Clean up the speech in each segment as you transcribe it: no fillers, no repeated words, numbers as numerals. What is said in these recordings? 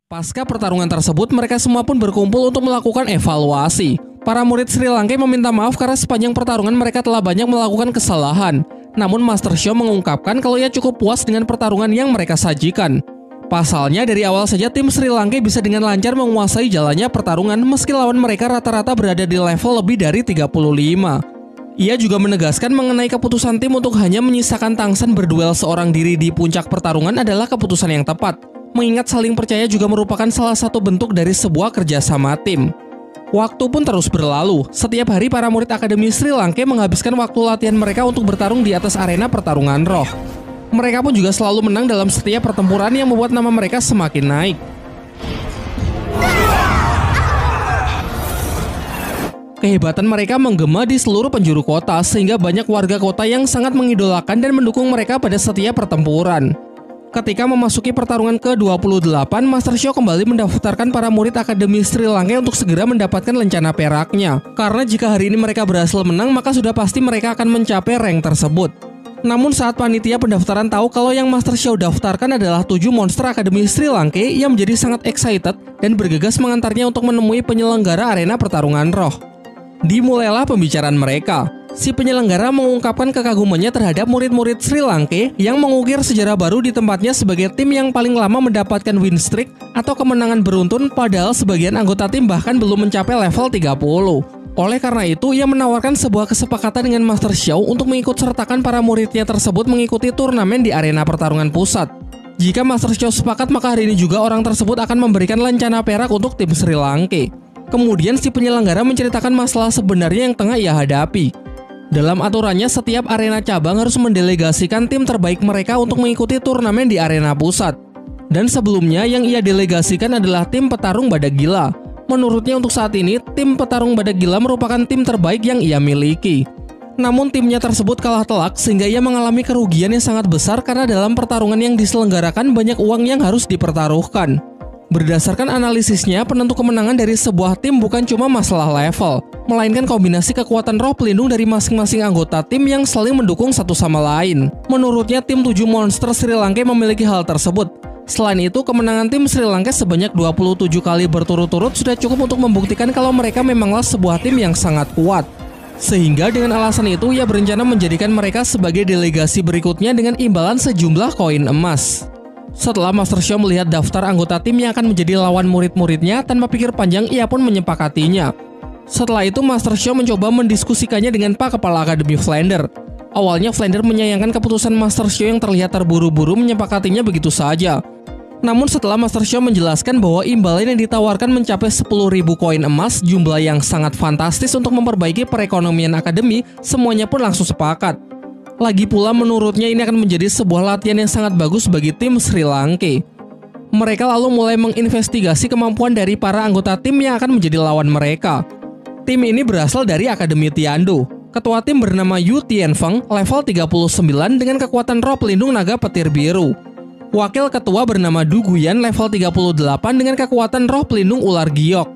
Pasca pertarungan tersebut, mereka semua pun berkumpul untuk melakukan evaluasi. Para murid Sri Lanka meminta maaf karena sepanjang pertarungan mereka telah banyak melakukan kesalahan. Namun Master Shio mengungkapkan kalau ia cukup puas dengan pertarungan yang mereka sajikan. Pasalnya dari awal saja tim Sri Lanka bisa dengan lancar menguasai jalannya pertarungan meski lawan mereka rata-rata berada di level lebih dari 35. Ia juga menegaskan mengenai keputusan tim untuk hanya menyisakan Tangsen berduel seorang diri di puncak pertarungan adalah keputusan yang tepat. Mengingat saling percaya juga merupakan salah satu bentuk dari sebuah kerjasama tim. Waktu pun terus berlalu. Setiap hari para murid Akademi Sri Lanka menghabiskan waktu latihan mereka untuk bertarung di atas arena pertarungan roh. Mereka pun juga selalu menang dalam setiap pertempuran yang membuat nama mereka semakin naik. Kehebatan mereka menggema di seluruh penjuru kota sehingga banyak warga kota yang sangat mengidolakan dan mendukung mereka pada setiap pertempuran. Ketika memasuki pertarungan ke-28, Master Shio kembali mendaftarkan para murid Akademi Sri Lanka untuk segera mendapatkan lencana peraknya. Karena jika hari ini mereka berhasil menang, maka sudah pasti mereka akan mencapai rank tersebut. Namun saat panitia pendaftaran tahu kalau yang Master Shio daftarkan adalah 7 monster Akademi Sri Lanka, ia menjadi sangat excited dan bergegas mengantarnya untuk menemui penyelenggara arena pertarungan roh. Dimulailah pembicaraan mereka. Si penyelenggara mengungkapkan kekagumannya terhadap murid-murid Sri Lanka yang mengukir sejarah baru di tempatnya sebagai tim yang paling lama mendapatkan win streak atau kemenangan beruntun, padahal sebagian anggota tim bahkan belum mencapai level 30. Oleh karena itu, ia menawarkan sebuah kesepakatan dengan Master Shio untuk mengikut sertakan para muridnya tersebut mengikuti turnamen di arena pertarungan pusat. Jika Master Shio sepakat, maka hari ini juga orang tersebut akan memberikan lencana perak untuk tim Sri Lanka. Kemudian si penyelenggara menceritakan masalah sebenarnya yang tengah ia hadapi. Dalam aturannya, setiap arena cabang harus mendelegasikan tim terbaik mereka untuk mengikuti turnamen di arena pusat. Dan sebelumnya yang ia delegasikan adalah tim petarung badak gila. Menurutnya untuk saat ini, tim petarung badak gila merupakan tim terbaik yang ia miliki. Namun timnya tersebut kalah telak sehingga ia mengalami kerugian yang sangat besar karena dalam pertarungan yang diselenggarakan banyak uang yang harus dipertaruhkan. Berdasarkan analisisnya, penentu kemenangan dari sebuah tim bukan cuma masalah level, melainkan kombinasi kekuatan roh pelindung dari masing-masing anggota tim yang saling mendukung satu sama lain. Menurutnya, tim 7 monster Sri Lanka memiliki hal tersebut. Selain itu, kemenangan tim Sri Lanka sebanyak 27 kali berturut-turut sudah cukup untuk membuktikan kalau mereka memanglah sebuah tim yang sangat kuat. Sehingga dengan alasan itu, ia berencana menjadikan mereka sebagai delegasi berikutnya dengan imbalan sejumlah koin emas. Setelah Master Shio melihat daftar anggota tim yang akan menjadi lawan murid-muridnya, tanpa pikir panjang ia pun menyepakatinya. Setelah itu Master Shio mencoba mendiskusikannya dengan Pak Kepala Akademi Flander. Awalnya Flander menyayangkan keputusan Master Shio yang terlihat terburu-buru menyepakatinya begitu saja. Namun setelah Master Shio menjelaskan bahwa imbalan yang ditawarkan mencapai 10.000 koin emas, jumlah yang sangat fantastis untuk memperbaiki perekonomian akademi, semuanya pun langsung sepakat. Lagi pula menurutnya ini akan menjadi sebuah latihan yang sangat bagus bagi tim Sri Lanka. Mereka lalu mulai menginvestigasi kemampuan dari para anggota tim yang akan menjadi lawan mereka. Tim ini berasal dari Akademi Tiandu. Ketua tim bernama Yu Tianfeng, level 39 dengan kekuatan roh pelindung naga petir biru. Wakil ketua bernama Du Guyan, level 38 dengan kekuatan roh pelindung ular giok.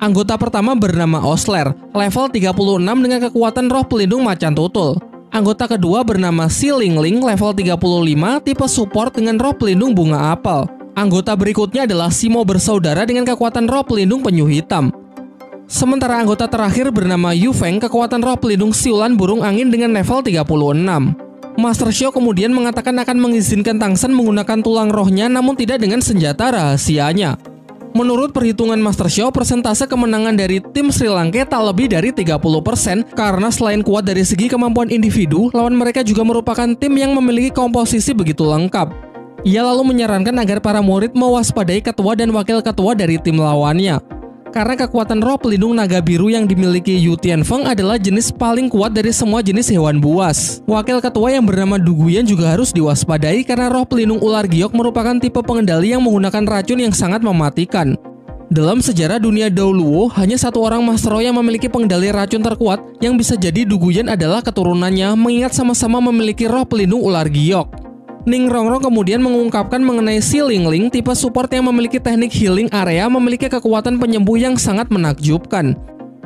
Anggota pertama bernama Osler, level 36 dengan kekuatan roh pelindung macan tutul. Anggota kedua bernama Si Lingling, level 35, tipe support dengan roh pelindung bunga apel. Anggota berikutnya adalah Simo bersaudara dengan kekuatan roh pelindung penyu hitam. Sementara anggota terakhir bernama Yu Feng, kekuatan roh pelindung siulan burung angin dengan level 36. Master Shio kemudian mengatakan akan mengizinkan Tangsen menggunakan tulang rohnya namun tidak dengan senjata rahasianya. Menurut perhitungan Master Shio, persentase kemenangan dari tim Sri Lanka tak lebih dari 30% karena selain kuat dari segi kemampuan individu, lawan mereka juga merupakan tim yang memiliki komposisi begitu lengkap. Ia lalu menyarankan agar para murid mewaspadai ketua dan wakil ketua dari tim lawannya. Karena kekuatan roh pelindung naga biru yang dimiliki Yu Tianfeng adalah jenis paling kuat dari semua jenis hewan buas. Wakil ketua yang bernama Du Guyan juga harus diwaspadai karena roh pelindung ular giok merupakan tipe pengendali yang menggunakan racun yang sangat mematikan. Dalam sejarah dunia dahulu, hanya satu orang Master Roh yang memiliki pengendali racun terkuat yang bisa jadi Du Guyan adalah keturunannya, mengingat sama-sama memiliki roh pelindung ular giok. Ning Rongrong kemudian mengungkapkan mengenai Si Lingling, tipe support yang memiliki teknik healing area, memiliki kekuatan penyembuh yang sangat menakjubkan.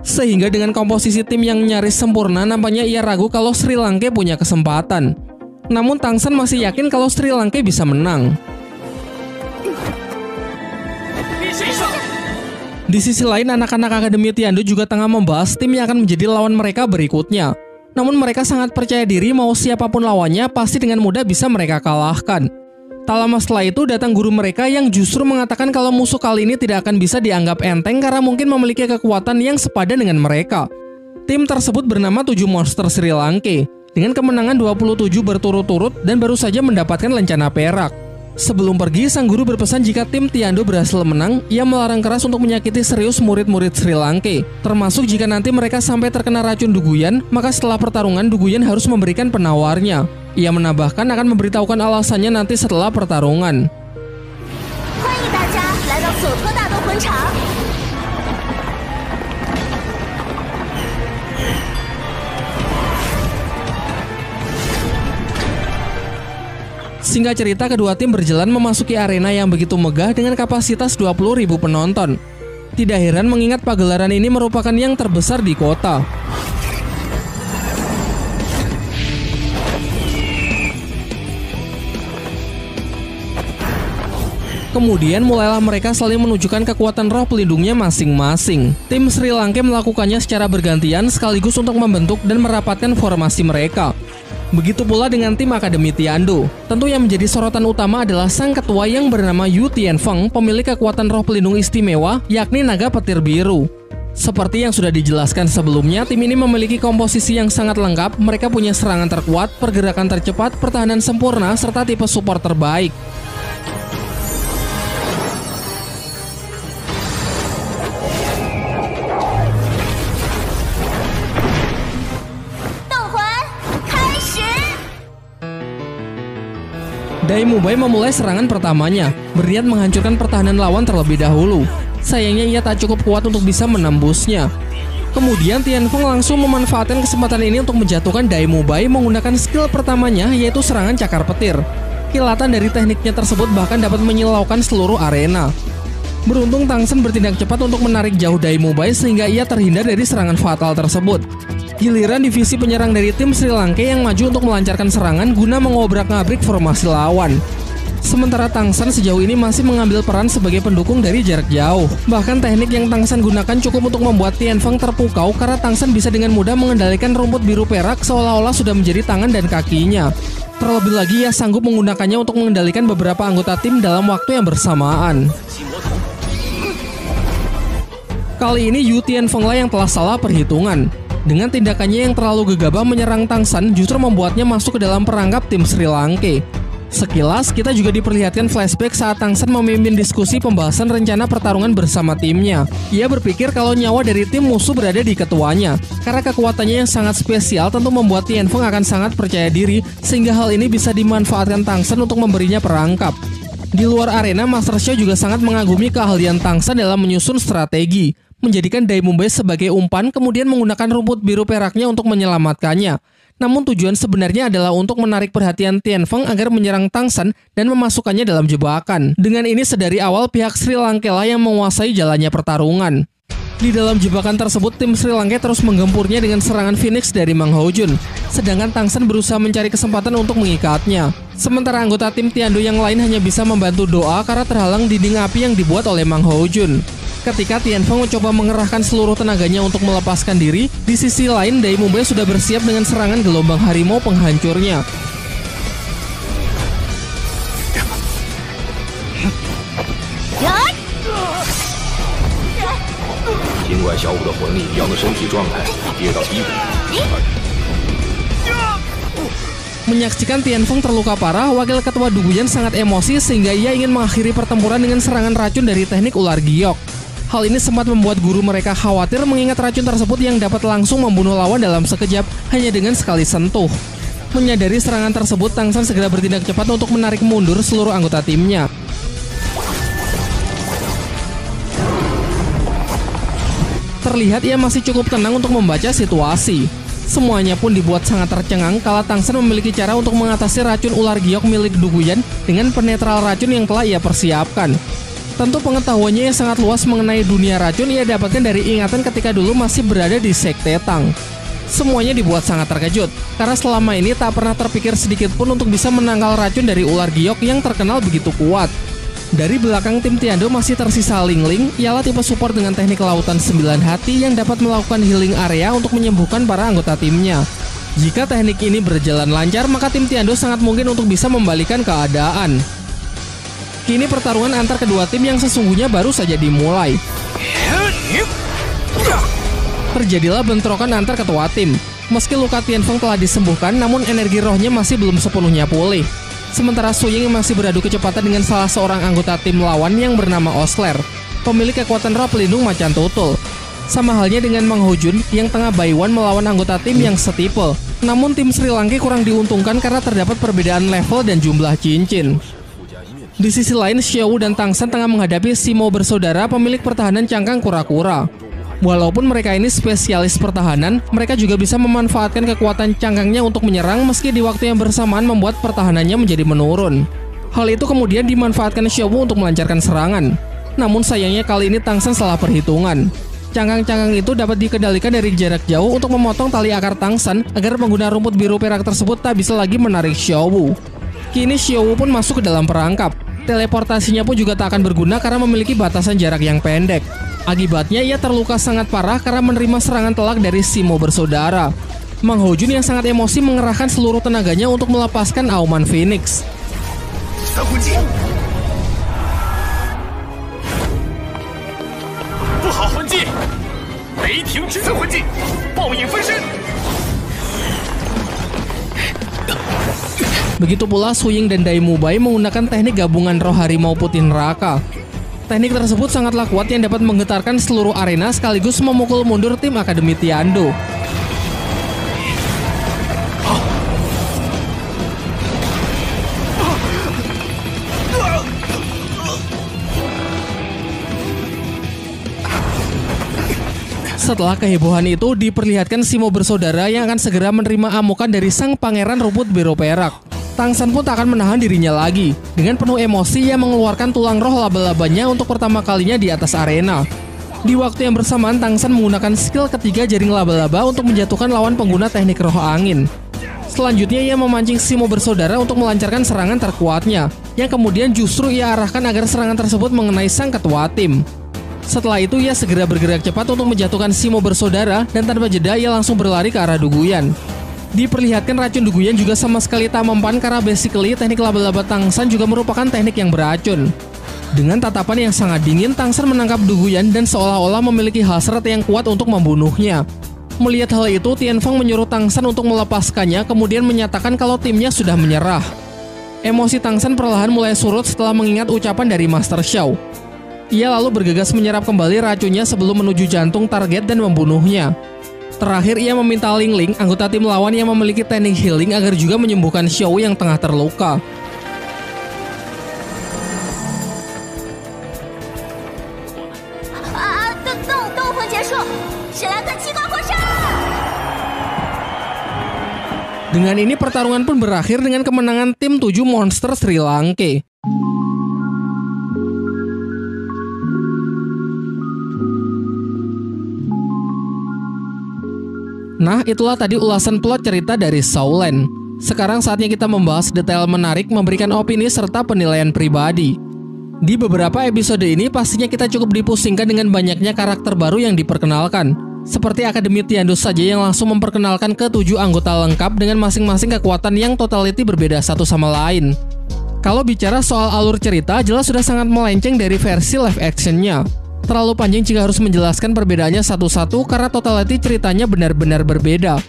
Sehingga dengan komposisi tim yang nyaris sempurna, nampaknya ia ragu kalau Sri Lanka punya kesempatan. Namun Tangsen masih yakin kalau Sri Lanka bisa menang. Di sisi lain, anak-anak Akademi Tiandou juga tengah membahas tim yang akan menjadi lawan mereka berikutnya. Namun mereka sangat percaya diri mau siapapun lawannya pasti dengan mudah bisa mereka kalahkan. Tak lama setelah itu datang guru mereka yang justru mengatakan kalau musuh kali ini tidak akan bisa dianggap enteng karena mungkin memiliki kekuatan yang sepadan dengan mereka. Tim tersebut bernama 7 Monster Sri Lanka dengan kemenangan 27 berturut-turut dan baru saja mendapatkan lencana perak. Sebelum pergi, sang guru berpesan jika tim Tiandou berhasil menang, ia melarang keras untuk menyakiti serius murid-murid Sri Lanka. Termasuk jika nanti mereka sampai terkena racun Duguyan, maka setelah pertarungan Duguyan harus memberikan penawarnya. Ia menambahkan akan memberitahukan alasannya nanti setelah pertarungan. Singkat cerita, kedua tim berjalan memasuki arena yang begitu megah dengan kapasitas 20.000 penonton. Tidak heran mengingat pagelaran ini merupakan yang terbesar di kota. Kemudian mulailah mereka saling menunjukkan kekuatan roh pelindungnya masing-masing. Tim Sri Lanka melakukannya secara bergantian sekaligus untuk membentuk dan merapatkan formasi mereka. Begitu pula dengan tim Akademi Tiandou. Tentu yang menjadi sorotan utama adalah sang ketua yang bernama Yu Tianfeng, pemilik kekuatan roh pelindung istimewa, yakni naga petir biru. Seperti yang sudah dijelaskan sebelumnya, tim ini memiliki komposisi yang sangat lengkap. Mereka punya serangan terkuat, pergerakan tercepat, pertahanan sempurna, serta tipe support terbaik. Dai Mubai memulai serangan pertamanya, berniat menghancurkan pertahanan lawan terlebih dahulu. Sayangnya ia tak cukup kuat untuk bisa menembusnya. Kemudian Tianfeng langsung memanfaatkan kesempatan ini untuk menjatuhkan Dai Mubai menggunakan skill pertamanya, yaitu serangan cakar petir. Kilatan dari tekniknya tersebut bahkan dapat menyilaukan seluruh arena. Beruntung Tang Sen bertindak cepat untuk menarik jauh Dai Mubai sehingga ia terhindar dari serangan fatal tersebut. Giliran divisi penyerang dari tim Sri Lanka yang maju untuk melancarkan serangan guna mengobrak-ngabrik formasi lawan. Sementara Tang Sen sejauh ini masih mengambil peran sebagai pendukung dari jarak jauh. Bahkan teknik yang Tang Sen gunakan cukup untuk membuat Tianfeng terpukau karena Tang Sen bisa dengan mudah mengendalikan rumput biru perak seolah-olah sudah menjadi tangan dan kakinya. Terlebih lagi ia sanggup menggunakannya untuk mengendalikan beberapa anggota tim dalam waktu yang bersamaan. Kali ini Yu Tianfeng lah yang telah salah perhitungan. Dengan tindakannya yang terlalu gegabah menyerang Tang Sen justru membuatnya masuk ke dalam perangkap tim Sri Lanka. Sekilas, kita juga diperlihatkan flashback saat Tang Sen memimpin diskusi pembahasan rencana pertarungan bersama timnya. Ia berpikir kalau nyawa dari tim musuh berada di ketuanya. Karena kekuatannya yang sangat spesial tentu membuat Tianfeng akan sangat percaya diri, sehingga hal ini bisa dimanfaatkan Tang Sen untuk memberinya perangkap. Di luar arena, Master Xiao juga sangat mengagumi keahlian Tang Sen dalam menyusun strategi. Menjadikan Dai Mubai sebagai umpan, kemudian menggunakan rumput biru peraknya untuk menyelamatkannya. Namun tujuan sebenarnya adalah untuk menarik perhatian Tianfeng agar menyerang Tang Sen dan memasukkannya dalam jebakan. Dengan ini sedari awal pihak Sri Lanka lah yang menguasai jalannya pertarungan. Di dalam jebakan tersebut, tim Sri Lanka terus menggempurnya dengan serangan Phoenix dari Mang Houjun. Sedangkan Tang Sen berusaha mencari kesempatan untuk mengikatnya. Sementara anggota tim Tiandou yang lain hanya bisa membantu doa karena terhalang dinding api yang dibuat oleh Mang Houjun. Ketika Tianfeng mencoba mengerahkan seluruh tenaganya untuk melepaskan diri, di sisi lain Dai Mubai sudah bersiap dengan serangan gelombang harimau penghancurnya. Menyaksikan Tianfeng terluka parah, wakil ketua Duguyan sangat emosi sehingga ia ingin mengakhiri pertempuran dengan serangan racun dari teknik ular giok. Hal ini sempat membuat guru mereka khawatir mengingat racun tersebut yang dapat langsung membunuh lawan dalam sekejap hanya dengan sekali sentuh. Menyadari serangan tersebut, Tang Sen segera bertindak cepat untuk menarik mundur seluruh anggota timnya. Terlihat ia masih cukup tenang untuk membaca situasi. Semuanya pun dibuat sangat tercengang kala Tang Sen memiliki cara untuk mengatasi racun ular giok milik Duguyan dengan penetral racun yang telah ia persiapkan. Tentu pengetahuannya yang sangat luas mengenai dunia racun ia dapatkan dari ingatan ketika dulu masih berada di Sekte Tang. Semuanya dibuat sangat terkejut, karena selama ini tak pernah terpikir sedikit pun untuk bisa menangkal racun dari ular giok yang terkenal begitu kuat. Dari belakang tim Tiando masih tersisa Ling Ling, ialah tipe support dengan teknik lautan 9 hati yang dapat melakukan healing area untuk menyembuhkan para anggota timnya. Jika teknik ini berjalan lancar, maka tim Tiando sangat mungkin untuk bisa membalikan keadaan. Kini pertarungan antar kedua tim yang sesungguhnya baru saja dimulai. Terjadilah bentrokan antar ketua tim. Meski luka Tianfeng telah disembuhkan, namun energi rohnya masih belum sepenuhnya pulih. Sementara Su Ying masih beradu kecepatan dengan salah seorang anggota tim lawan yang bernama Osler, pemilik kekuatan roh pelindung macan tutul. Sama halnya dengan Mang Ho Jun yang tengah Baiwan melawan anggota tim yang setipe. Namun tim Sri Lanka kurang diuntungkan karena terdapat perbedaan level dan jumlah cincin. Di sisi lain, Xiao dan Tang San tengah menghadapi Simo bersaudara pemilik pertahanan cangkang kura-kura. Walaupun mereka ini spesialis pertahanan, mereka juga bisa memanfaatkan kekuatan cangkangnya untuk menyerang meski di waktu yang bersamaan membuat pertahanannya menjadi menurun. Hal itu kemudian dimanfaatkan Xiao untuk melancarkan serangan. Namun sayangnya kali ini Tang San salah perhitungan. Cangkang-cangkang itu dapat dikendalikan dari jarak jauh untuk memotong tali akar Tang San agar pengguna rumput biru perak tersebut tak bisa lagi menarik Xiao. Kini Xiao pun masuk ke dalam perangkap. Teleportasinya pun juga tak akan berguna karena memiliki batasan jarak yang pendek. Akibatnya ia terluka sangat parah karena menerima serangan telak dari Simo bersaudara. Mang Ho Jun yang sangat emosi mengerahkan seluruh tenaganya untuk melepaskan auman Phoenix. Begitu pula Su Ying dan Dai Mubai menggunakan teknik gabungan roh harimau putih neraka. Teknik tersebut sangatlah kuat yang dapat menggetarkan seluruh arena sekaligus memukul mundur tim Akademi Tiando. Setelah kehebohan itu, diperlihatkan Simo bersaudara yang akan segera menerima amukan dari sang pangeran rumput biru perak. Tang San pun tak akan menahan dirinya lagi. Dengan penuh emosi, ia mengeluarkan tulang roh laba-labanya untuk pertama kalinya di atas arena. Di waktu yang bersamaan, Tang San menggunakan skill ketiga jaring laba-laba untuk menjatuhkan lawan pengguna teknik roh angin. Selanjutnya, ia memancing Simo bersaudara untuk melancarkan serangan terkuatnya, yang kemudian justru ia arahkan agar serangan tersebut mengenai sang ketua tim. Setelah itu, ia segera bergerak cepat untuk menjatuhkan Simo bersaudara, dan tanpa jeda ia langsung berlari ke arah Duguyan. Diperlihatkan racun Duguyan juga sama sekali tak mempan karena basically teknik laba-laba Tang San juga merupakan teknik yang beracun. Dengan tatapan yang sangat dingin, Tang San menangkap Duguyan dan seolah-olah memiliki hasrat yang kuat untuk membunuhnya. Melihat hal itu, Tianfeng menyuruh Tang San untuk melepaskannya, kemudian menyatakan kalau timnya sudah menyerah. Emosi Tang San perlahan mulai surut setelah mengingat ucapan dari Master Xiao. Ia lalu bergegas menyerap kembali racunnya sebelum menuju jantung target dan membunuhnya. Terakhir, ia meminta Ling Ling, anggota tim lawan yang memiliki teknik healing agar juga menyembuhkan Xiao yang tengah terluka. Dengan ini pertarungan pun berakhir dengan kemenangan tim 7 monster Sri Lanka. Nah, itulah tadi ulasan plot cerita dari Shaolan. Sekarang saatnya kita membahas detail menarik, memberikan opini serta penilaian pribadi. Di beberapa episode ini pastinya kita cukup dipusingkan dengan banyaknya karakter baru yang diperkenalkan. Seperti Akademi Tiando saja yang langsung memperkenalkan ke-7 anggota lengkap dengan masing-masing kekuatan yang totality berbeda satu sama lain. Kalau bicara soal alur cerita, jelas sudah sangat melenceng dari versi live actionnya. Terlalu panjang jika harus menjelaskan perbedaannya satu-satu karena totality ceritanya benar-benar berbeda.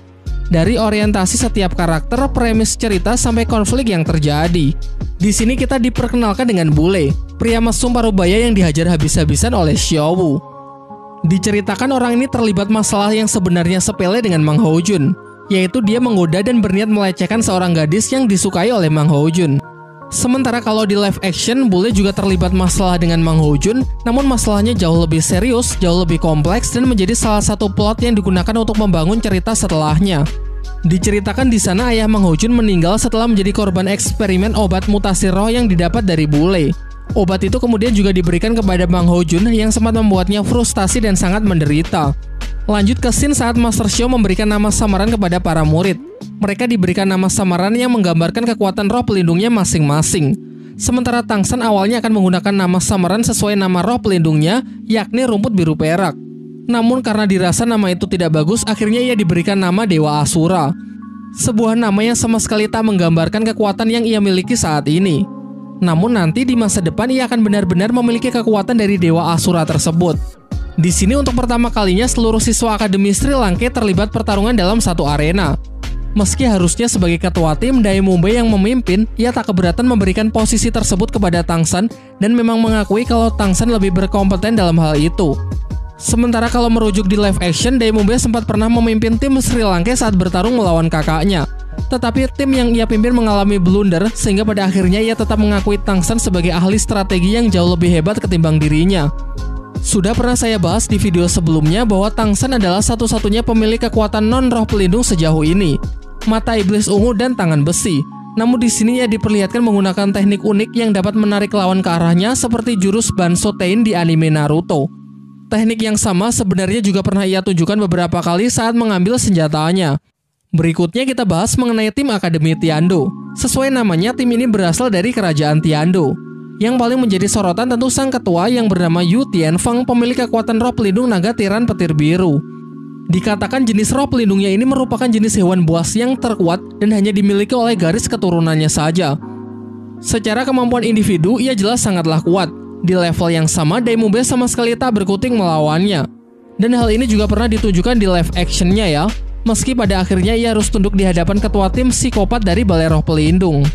Dari orientasi setiap karakter, premis cerita, sampai konflik yang terjadi. Di sini kita diperkenalkan dengan Bule, pria mesum parubaya yang dihajar habis-habisan oleh Xiao. Diceritakan orang ini terlibat masalah yang sebenarnya sepele dengan Mang Ho Jun, yaitu dia menggoda dan berniat melecehkan seorang gadis yang disukai oleh Mang Ho Jun. Sementara kalau di live action, Bule juga terlibat masalah dengan Mang Ho Jun, namun masalahnya jauh lebih serius, jauh lebih kompleks, dan menjadi salah satu plot yang digunakan untuk membangun cerita setelahnya. Diceritakan di sana ayah Mang Ho Jun meninggal setelah menjadi korban eksperimen obat mutasi roh yang didapat dari Bule. Obat itu kemudian juga diberikan kepada Mang Ho Jun yang sempat membuatnya frustasi dan sangat menderita. Lanjut ke scene saat Master Xiao memberikan nama samaran kepada para murid. Mereka diberikan nama samaran yang menggambarkan kekuatan roh pelindungnya masing-masing. sementara Tangsan awalnya akan menggunakan nama samaran sesuai nama roh pelindungnya, yakni rumput biru perak. Namun karena dirasa nama itu tidak bagus, akhirnya ia diberikan nama Dewa Asura. Sebuah nama yang sama sekali tak menggambarkan kekuatan yang ia miliki saat ini. Namun nanti di masa depan ia akan benar-benar memiliki kekuatan dari Dewa Asura tersebut. Di sini untuk pertama kalinya seluruh siswa Akademi Sri Lanka terlibat pertarungan dalam satu arena. Meski harusnya sebagai ketua tim, Dai Mumbai yang memimpin, ia tak keberatan memberikan posisi tersebut kepada Tangsan dan memang mengakui kalau Tangsan lebih berkompeten dalam hal itu. Sementara kalau merujuk di live action, Dai Mumbai sempat pernah memimpin tim Sri Lanka saat bertarung melawan kakaknya. Tetapi tim yang ia pimpin mengalami blunder sehingga pada akhirnya ia tetap mengakui Tangsan sebagai ahli strategi yang jauh lebih hebat ketimbang dirinya. Sudah pernah saya bahas di video sebelumnya bahwa Tangsan adalah satu-satunya pemilik kekuatan non-roh pelindung sejauh ini. Mata iblis ungu dan tangan besi. Namun di sini ia diperlihatkan menggunakan teknik unik yang dapat menarik lawan ke arahnya seperti jurus Bansotein di anime Naruto. Teknik yang sama sebenarnya juga pernah ia tunjukkan beberapa kali saat mengambil senjatanya. Berikutnya kita bahas mengenai tim Akademi Tiando. Sesuai namanya, tim ini berasal dari kerajaan Tiando. Yang paling menjadi sorotan tentu sang ketua yang bernama Yu Tianfeng, pemilik kekuatan roh pelindung naga tiran petir biru. Dikatakan jenis roh pelindungnya ini merupakan jenis hewan buas yang terkuat dan hanya dimiliki oleh garis keturunannya saja. Secara kemampuan individu, ia jelas sangatlah kuat. Di level yang sama, Dai Mumbai sama sekali tak berkutik melawannya. Dan hal ini juga pernah ditunjukkan di live actionnya ya, meski pada akhirnya ia harus tunduk di hadapan ketua tim psikopat dari Balai Roh Pelindung.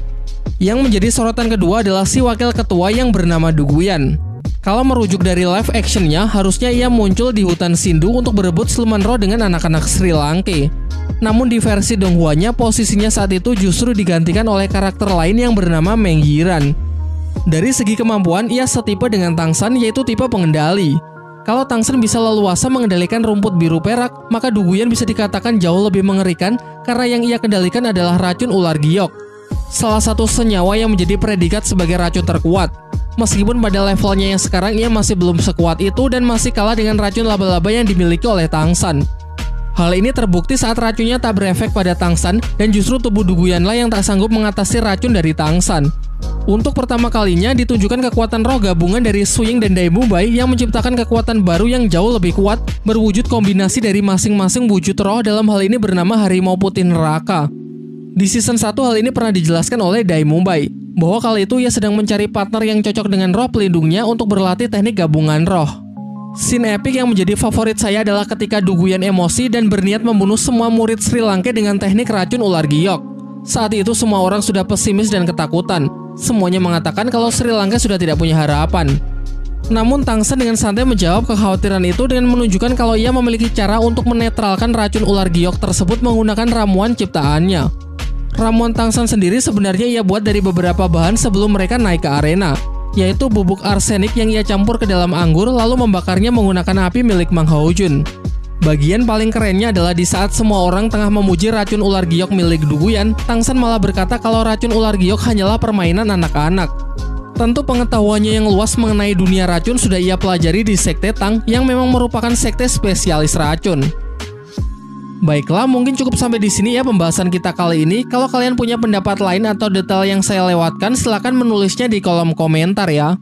Yang menjadi sorotan kedua adalah si wakil ketua yang bernama Duguyan. Kalau merujuk dari live actionnya, harusnya ia muncul di hutan Sindu untuk berebut siluman roh dengan anak-anak Sri Lanka. Namun di versi Donghuanya, posisinya saat itu justru digantikan oleh karakter lain yang bernama Meng Yiran. Dari segi kemampuan, ia setipe dengan Tangsan, yaitu tipe pengendali. Kalau Tangsan bisa leluasa mengendalikan rumput biru perak, maka Duguyan bisa dikatakan jauh lebih mengerikan karena yang ia kendalikan adalah racun ular giok. Salah satu senyawa yang menjadi predikat sebagai racun terkuat. Meskipun pada levelnya yang sekarang ia masih belum sekuat itu dan masih kalah dengan racun laba-laba yang dimiliki oleh Tangsan. Hal ini terbukti saat racunnya tak berefek pada Tangsan dan justru tubuh Duguyanlah yang tak sanggup mengatasi racun dari Tangsan. Untuk pertama kalinya ditunjukkan kekuatan roh gabungan dari Su Ying dan Dai Mumbai yang menciptakan kekuatan baru yang jauh lebih kuat berwujud kombinasi dari masing-masing wujud roh, dalam hal ini bernama Harimau Putih Neraka. Di season 1 hal ini pernah dijelaskan oleh Dai Mumbai, bahwa kali itu ia sedang mencari partner yang cocok dengan roh pelindungnya untuk berlatih teknik gabungan roh. Scene epic yang menjadi favorit saya adalah ketika Duguyan emosi dan berniat membunuh semua murid Sri Lanka dengan teknik racun ular giok. Saat itu semua orang sudah pesimis dan ketakutan. Semuanya mengatakan kalau Sri Lanka sudah tidak punya harapan. Namun Tangsan dengan santai menjawab kekhawatiran itu dengan menunjukkan kalau ia memiliki cara untuk menetralkan racun ular giok tersebut menggunakan ramuan ciptaannya. Ramuan Tangsan sendiri sebenarnya ia buat dari beberapa bahan sebelum mereka naik ke arena, yaitu bubuk arsenik yang ia campur ke dalam anggur lalu membakarnya menggunakan api milik Mang Haojun. Bagian paling kerennya adalah di saat semua orang tengah memuji racun ular giok milik Duguyan, Tangsan malah berkata kalau racun ular giok hanyalah permainan anak-anak. Tentu pengetahuannya yang luas mengenai dunia racun sudah ia pelajari di Sekte Tang yang memang merupakan sekte spesialis racun. Baiklah, mungkin cukup sampai di sini ya pembahasan kita kali ini. Kalau kalian punya pendapat lain atau detail yang saya lewatkan, silahkan menulisnya di kolom komentar ya.